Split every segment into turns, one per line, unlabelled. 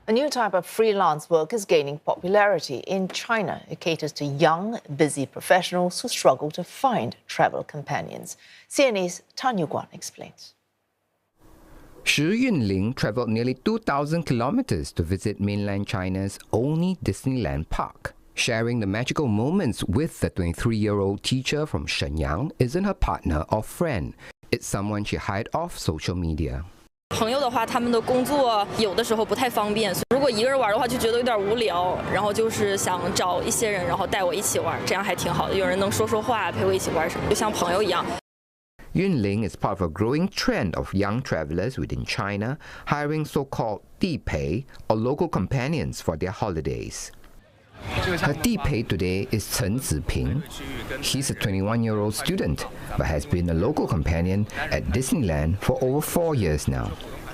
A new type of freelance work is gaining popularity in China. It caters to young, busy professionals who struggle to find travel companions. CNA's Tan Yuguan explains.
Shi Yunling traveled nearly 2,000 kilometers to visit mainland China's only Disneyland park. Sharing the magical moments with the 23-year-old teacher from Shenyang isn't her partner or friend. It's someone she hired off social media.
朋友的话，他们的工作有的时候不太方便，如果一个人玩的话，就觉得有点无聊。然后就是想找一些人，然后带我一起玩，这样还挺好的。有人能说说话，陪我一起玩什么，就像朋友一样。
Yunling is part of a growing trend of young travelers within China hiring so-called Dipei or local companions for their holidays. Her Dipei today is Chen Ziping. He's a 21-year-old student, but has been a local companion at Disneyland for over 4 years now.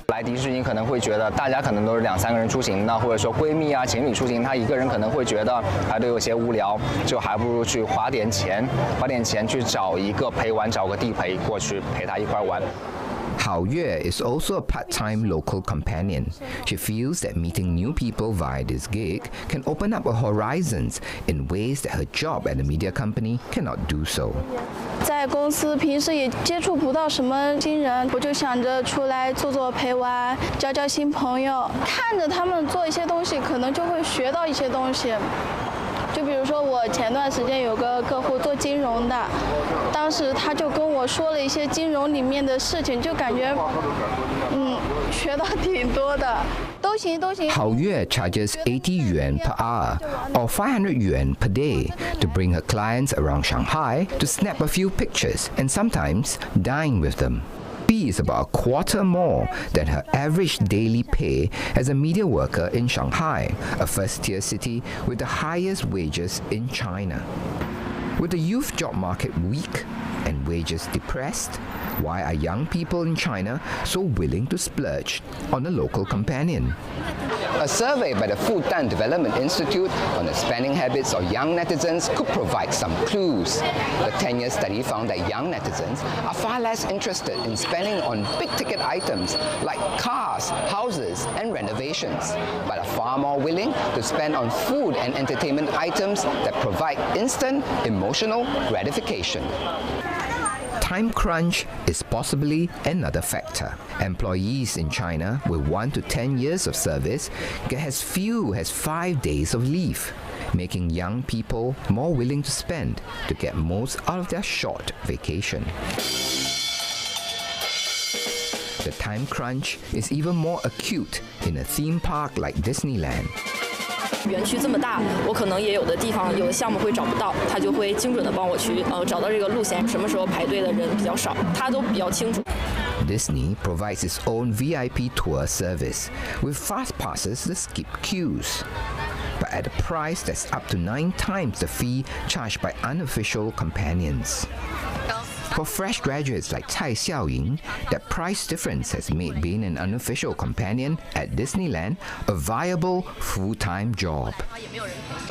来迪士尼可能会觉得大家可能都是2、3个人出行的，或者说闺蜜啊、情侣出行，他一个人可能会觉得还都有些无聊，就还不如去花点钱去找一个陪玩，找个地陪过去陪他一块玩。
Hao Yue is also a part-time local companion. She feels that meeting new people via this gig can open up her horizons in ways that her job at a media company cannot do so.
在公司平时也接触不到什么新人，我就想着出来做做陪玩，交交新朋友。看着他们做一些东西，可能就会学到一些东西。 就比如说，我前段时间有个客户做金融的，当时他就跟我说了一些金融里面的事情，就感觉，学到挺多的。都行。
Hao Yue charges 80 yuan per hour or 500 yuan per day to bring her clients around Shanghai to snap a few pictures and sometimes dine with them. Fee is about a quarter more than her average daily pay as a media worker in Shanghai, a first-tier city with the highest wages in China. With the youth job market weak and wages depressed, why are young people in China so willing to splurge on a local companion?
A survey by the Fudan Development Institute on the spending habits of young netizens could provide some clues. The 10-year study found that young netizens are far less interested in spending on big-ticket items like cars, houses, and renovations, but are far more willing to spend on food and entertainment items that provide instant emotional gratification.
Time crunch is possibly another factor. Employees in China with 1 to 10 years of service get as few as 5 days of leave, making young people more willing to spend to get most out of their short vacation. The time crunch is even more acute in a theme park like Disneyland.
园区这么大，我可能也有的地方有的项目会找不到，他就会精准的帮我去找到这个路线，什么时候排队的人比较少，他都比较清楚。
Disney provides its own VIP tour service with fast passes that skip queues, but at a price that's up to 9 times the fee charged by unofficial companions. For fresh graduates like Cai Xiaoying, that price difference has made being an unofficial companion at Disneyland a viable full-time job.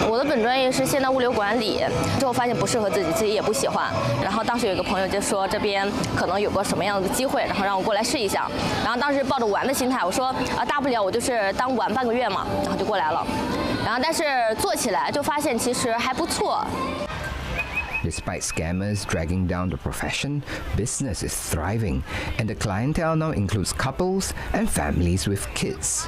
我的本专业是现代物流管理，最后发现不适合自己，自己也不喜欢。然后当时有一个朋友就说这边可能有个什么样的机会，然后让我过来试一下。然后当时抱着玩的心态，我说大不了我就是当玩半个月嘛，然后就过来了。然后但是做起来就发现其实还不错。
Despite scammers dragging down the profession, business is thriving, and the clientele now includes couples and families with kids.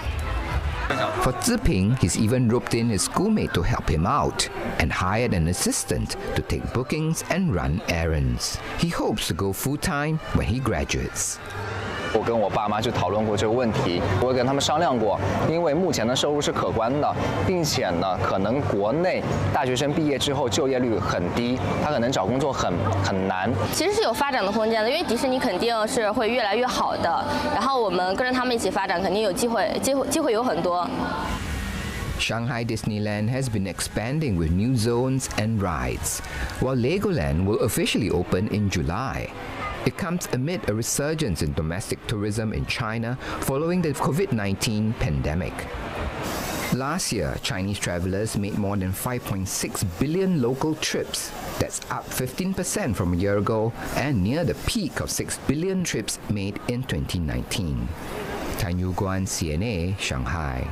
For Ziping, he's even roped in his schoolmate to help him out and hired an assistant to take bookings and run errands. He hopes to go full-time when he graduates.
我跟我爸妈就讨论过这个问题，我也跟他们商量过，因为目前的收入是可观的，并且呢，可能国内大学生毕业之后就业率很低，他可能找工作很难。
其实是有发展的空间的，因为迪士尼肯定是会越来越好的，然后我们跟着他们一起发展，肯定有机会有很多。
Shanghai Disneyland has been expanding with new zones and rides, while Legoland will officially open in July. It comes amid a resurgence in domestic tourism in China following the COVID-19 pandemic. Last year, Chinese travelers made more than 5.6 billion local trips. That's up 15% from a year ago and near the peak of 6 billion trips made in 2019. Tan Yuguan, CNA, Shanghai.